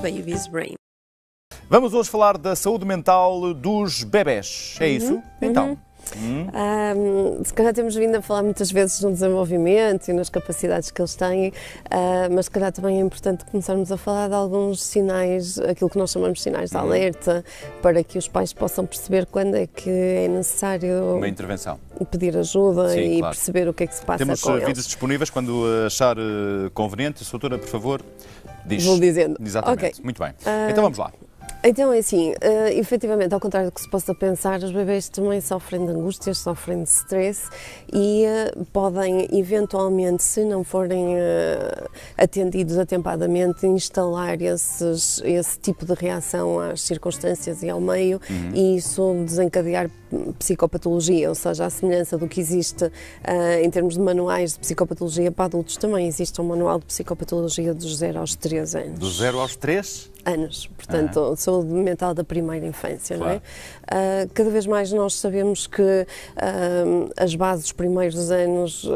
baby's brain. Vamos hoje falar da saúde mental dos bebés, é isso? Então. Se calhar temos vindo a falar muitas vezes no desenvolvimento e nas capacidades que eles têm, mas se calhar também é importante começarmos a falar de alguns sinais, aquilo que nós chamamos de sinais de alerta, para que os pais possam perceber quando é que é necessário Uma intervenção. Pedir ajuda. Sim, e claro. Perceber o que é que se passa Temos com eles. vídeos disponíveis quando achar conveniente. Doutora, por favor, diz. Vou dizendo. Exatamente, Ok. Muito bem. Então vamos lá. Então é assim, efetivamente, ao contrário do que se possa pensar, os bebês também sofrem de angústias, sofrem de stress e podem eventualmente, se não forem atendidos atempadamente, instalar esse tipo de reação às circunstâncias e ao meio e isso desencadear psicopatologia, ou seja, à semelhança do que existe em termos de manuais de psicopatologia para adultos, também existe um manual de psicopatologia dos 0 aos 3 anos. Dos 0 aos 3? Anos, portanto, saúde mental da primeira infância, Claro. não é? Cada vez mais nós sabemos que as bases dos primeiros anos,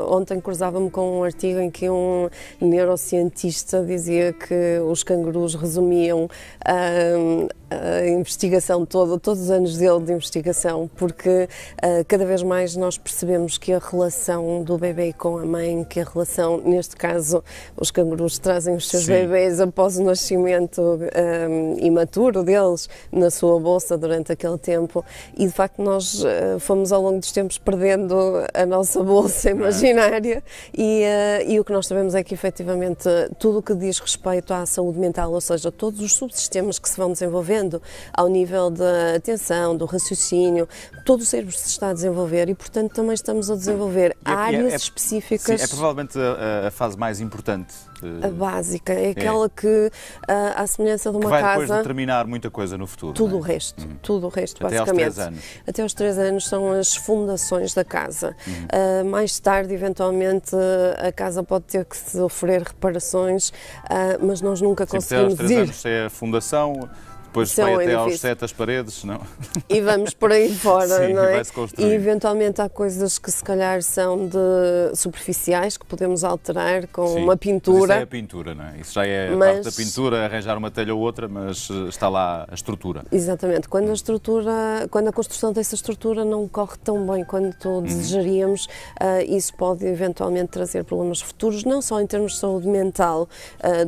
ontem cruzava-me com um artigo em que um neurocientista dizia que os cangurus resumiam a investigação toda, todos os anos dele de investigação, porque cada vez mais nós percebemos que a relação do bebê com a mãe, que a relação, neste caso, os cangurus trazem os seus Sim. bebês após o nascimento imaturo deles na sua bolsa durante aquele tempo e de facto nós fomos ao longo dos tempos perdendo a nossa bolsa imaginária e o que nós sabemos é que efetivamente tudo o que diz respeito à saúde mental, ou seja, todos os subsistemas que se vão desenvolvendo ao nível da atenção, do raciocínio, todo o cérebro se está a desenvolver e portanto também estamos a desenvolver áreas específicas. Sim, é provavelmente a fase mais importante. A básica, é aquela que, à semelhança de uma que vai casa, depois determinar muita coisa no futuro. tudo não é? o resto, tudo o resto, Até aos basicamente. 3 anos. Até aos 3 anos são as fundações da casa. Mais tarde, eventualmente, a casa pode ter que sofrer reparações, mas nós nunca Sim, até aos conseguimos 3 ir. anos é a fundação, depois Isso é vai um até aos edifício. 7 as paredes, não? E vamos por aí fora, Sim, não é? vai-se construir. E eventualmente há coisas que se calhar são de superficiais, que podemos alterar com Sim, uma mas pintura. isso é a pintura, não é? Isso já é a Mas- parte da pintura, arranjar uma telha ou outra, mas está lá a estrutura. Exatamente, quando a construção dessa estrutura não corre tão bem quanto desejaríamos, isso pode eventualmente trazer problemas futuros, não só em termos de saúde mental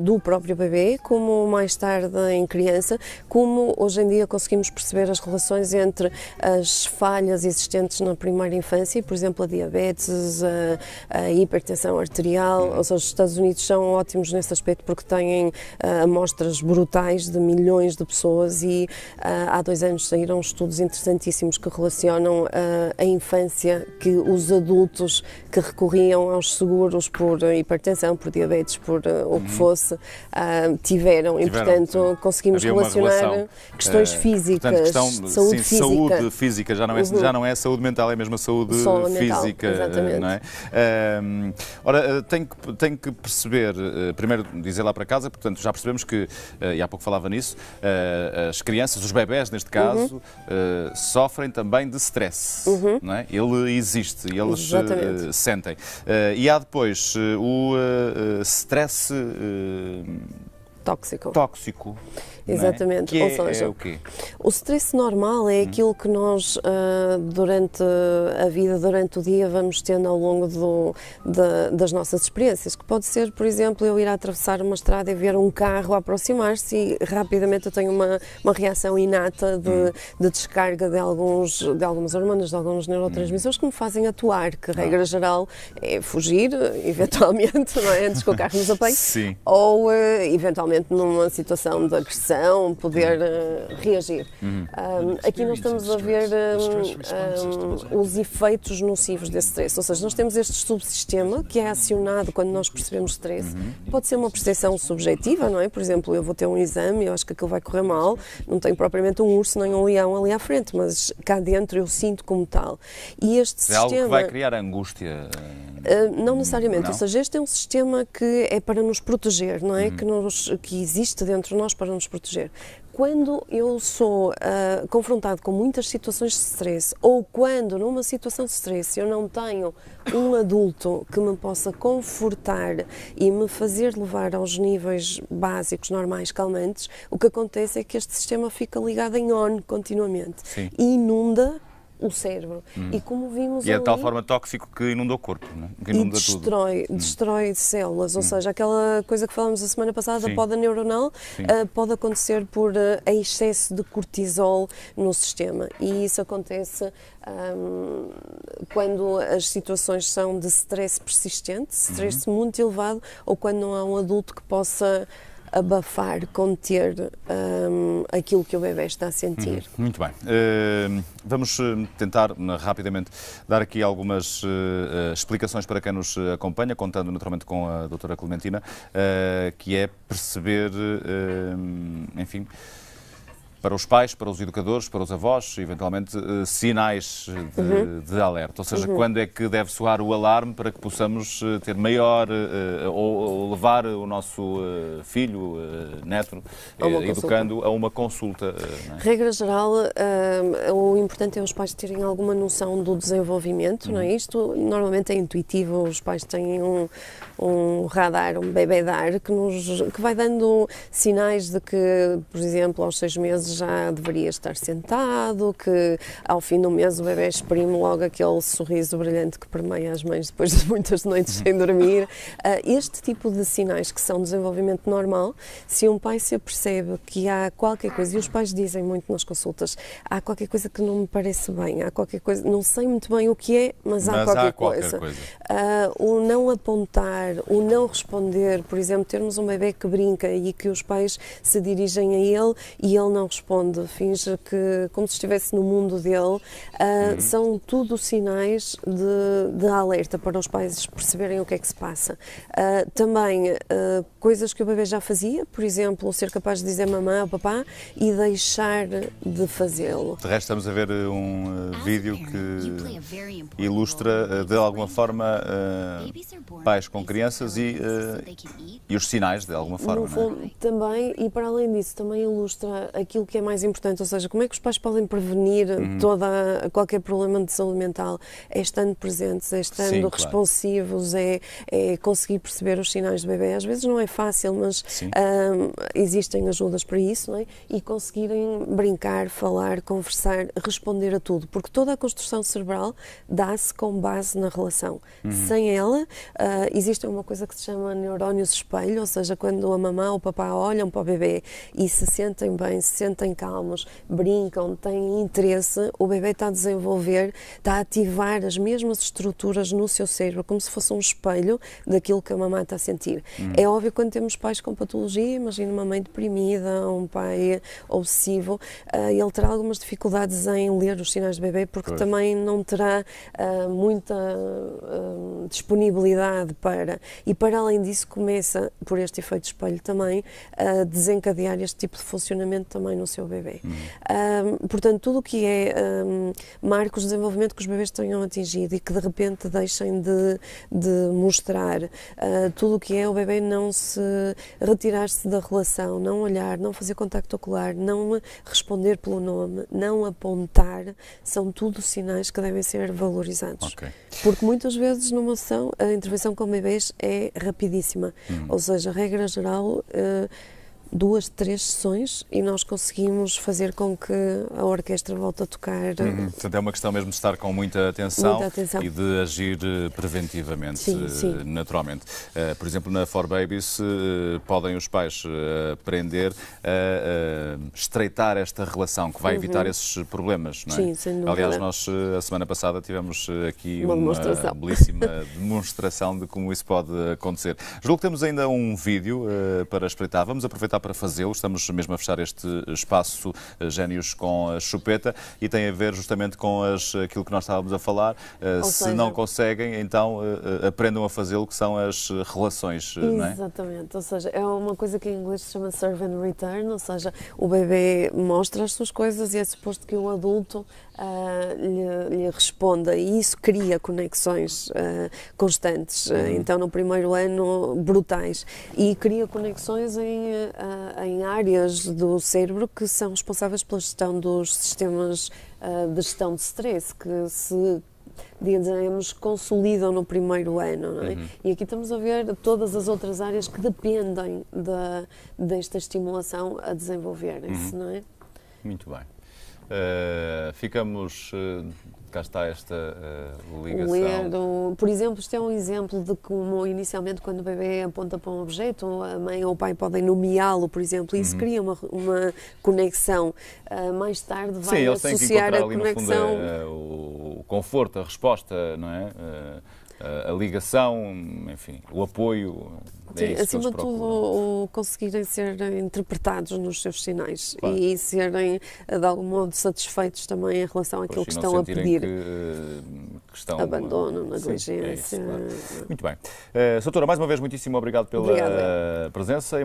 do próprio bebê, como mais tarde em criança, como hoje em dia conseguimos perceber as relações entre as falhas existentes na primeira infância, por exemplo, a diabetes, a hipertensão arterial, ou seja, os Estados Unidos são ótimos nesse aspecto porque têm amostras brutais de milhões de pessoas e há 2 anos saíram estudos interessantíssimos que relacionam a infância que os adultos que recorriam aos seguros por hipertensão, por diabetes, por o que fosse, tiveram e, portanto, sim. conseguimos Havia uma relacionar relação, questões físicas, portanto, saúde sim, física. saúde física, já não é saúde mental, é mesmo a saúde Só mental, física, exatamente. não é? Ora, tem que perceber, primeiro dizer lá para casa, portanto, já percebemos que, e há pouco falava nisso, as crianças, os bebés neste caso, sofrem também de stress, não é? Ele existe, eles Exatamente. sentem. E há depois o stress Tóxico. tóxico. não é? Exatamente. Que Ou é seja, o quê? o stress normal é aquilo que nós, durante a vida, durante o dia, vamos tendo ao longo das nossas experiências, que pode ser, por exemplo, eu ir a atravessar uma estrada e ver um carro aproximar-se e rapidamente eu tenho uma reação inata de descarga de algumas hormonas, de alguns neurotransmissores que me fazem atuar, que regra geral é fugir, eventualmente, não é? Antes que o carro nos apanhe, Sim. ou eventualmente numa situação de agressão, poder reagir. Aqui nós estamos a ver os efeitos nocivos desse stress, ou seja, nós temos este subsistema que é acionado quando nós percebemos stress. Pode ser uma percepção subjetiva, não é? Por exemplo, eu vou ter um exame, eu acho que aquilo vai correr mal, não tenho propriamente um urso nem um leão ali à frente, mas cá dentro eu sinto como tal. E este É algo sistema... que vai criar angústia. Não necessariamente, Não? ou seja, este é um sistema que é para nos proteger, não é? Que existe dentro de nós para nos proteger. quando eu sou confrontado com muitas situações de stress, ou quando numa situação de stress eu não tenho um adulto que me possa confortar e me fazer levar aos níveis básicos, normais, calmantes, o que acontece é que este sistema fica ligado em on continuamente. Sim. E inunda o cérebro. E como vimos E é de tal ali, forma tóxico que inunda o corpo, não é? Que inunda tudo. destrói células, ou seja, aquela coisa que falamos a semana passada, Sim. da poda neuronal, pode acontecer por excesso de cortisol no sistema. E isso acontece quando as situações são de stress persistente, stress muito elevado, ou quando não há um adulto que possa abafar, conter aquilo que o bebê está a sentir. Muito bem. Vamos tentar rapidamente dar aqui algumas explicações para quem nos acompanha, contando naturalmente com a doutora Clementina, que é perceber, enfim, para os pais, para os educadores, para os avós, eventualmente, sinais de alerta. Ou seja, quando é que deve soar o alarme para que possamos ter maior, ou levar o nosso filho, neto, educando a uma consulta. Não é? Regra geral, o importante é os pais terem alguma noção do desenvolvimento, não é? Isto normalmente é intuitivo, os pais têm um radar, um bebedar, que vai dando sinais de que, por exemplo, aos 6 meses já deveria estar sentado, que ao fim do mês o bebê exprime logo aquele sorriso brilhante que permeia as mães depois de muitas noites sem dormir. Este tipo de sinais que são desenvolvimento normal, se um pai se apercebe que há qualquer coisa, e os pais dizem muito nas consultas, há qualquer coisa que não me parece bem, há qualquer coisa, não sei muito bem o que é, mas há qualquer coisa. O não apontar, o não responder, por exemplo, termos um bebê que brinca e que os pais se dirigem a ele e ele não responde, finge que como se estivesse no mundo dele, são tudo sinais de alerta para os pais perceberem o que é que se passa. Também coisas que o bebê já fazia, por exemplo, ser capaz de dizer mamã ou papá e deixar de fazê-lo. De resto, estamos a ver um vídeo que ilustra de alguma forma pais com crianças e os sinais de alguma forma. No fundo, também, e para além disso, também ilustra aquilo que é mais importante, ou seja, como é que os pais podem prevenir qualquer problema de saúde mental? É estando presentes, é estando responsivos, é conseguir perceber os sinais do bebê. Às vezes não é fácil, mas existem ajudas para isso, não é? E conseguirem brincar, falar, conversar, responder a tudo, porque toda a construção cerebral dá-se com base na relação. Sem ela, existe uma coisa que se chama neurónios espelho, ou seja, quando a mamã ou o papá olham para o bebê e se sentem bem, se sentem calmos, brincam, têm interesse, o bebê está a desenvolver, está a ativar as mesmas estruturas no seu cérebro, como se fosse um espelho daquilo que a mamãe está a sentir. É óbvio que quando temos pais com patologia, imagina uma mãe deprimida, um pai obsessivo, ele terá algumas dificuldades em ler os sinais do bebê, porque também não terá muita disponibilidade para, e para além disso começa, por este efeito espelho também, a desencadear este tipo de funcionamento também no seu bebê. Portanto, tudo o que é marcos de desenvolvimento que os bebês tenham atingido e que de repente deixem de mostrar, tudo o que é o bebê não se retirar-se da relação, não olhar, não fazer contacto ocular, não responder pelo nome, não apontar, são tudo sinais que devem ser valorizados. Porque muitas vezes numa sessão a intervenção com bebês é rapidíssima, ou seja, regra geral, 2, 3 sessões e nós conseguimos fazer com que a orquestra volte a tocar. Portanto, é uma questão mesmo de estar com muita atenção e de agir preventivamente, naturalmente. Por exemplo, na 4Babies podem os pais aprender a estreitar esta relação, que vai evitar esses problemas, não é? Sim, sem dúvida. Aliás, nós a semana passada tivemos aqui uma belíssima demonstração de como isso pode acontecer. Julgo que temos ainda um vídeo para espreitar. Vamos aproveitar para fazê-lo. Estamos mesmo a fechar este espaço Génios com a Chupeta e tem a ver justamente com aquilo que nós estávamos a falar. Se não conseguem, então aprendam a fazê-lo, que são as relações, não é? Exatamente. Ou seja, é uma coisa que em inglês se chama serve and return, ou seja, o bebê mostra as suas coisas e é suposto que o adulto lhe responda, e isso cria conexões constantes, então no primeiro ano brutais, e cria conexões em áreas do cérebro que são responsáveis pela gestão dos sistemas de gestão de stress, que se digamos, consolidam no primeiro ano, não é? E aqui estamos a ver todas as outras áreas que dependem desta estimulação a desenvolverem-se, não é? Muito bem. Ficamos... cá está esta ligação. Por exemplo, isto é um exemplo de como inicialmente quando o bebê aponta para um objeto, a mãe ou o pai podem nomeá-lo, por exemplo, e isso cria uma conexão. Mais tarde vai associar a conexão... No fundo, o conforto, a resposta, não é? A ligação, enfim, o apoio. Sim, acima de tudo, conseguirem ser interpretados nos seus sinais, claro, e serem, de algum modo, satisfeitos também em relação àquilo que estão a pedir. Que estão, abandono, negligência. Sim, é isso, claro. Muito bem. Doutora, mais uma vez, muitíssimo obrigado pela presença.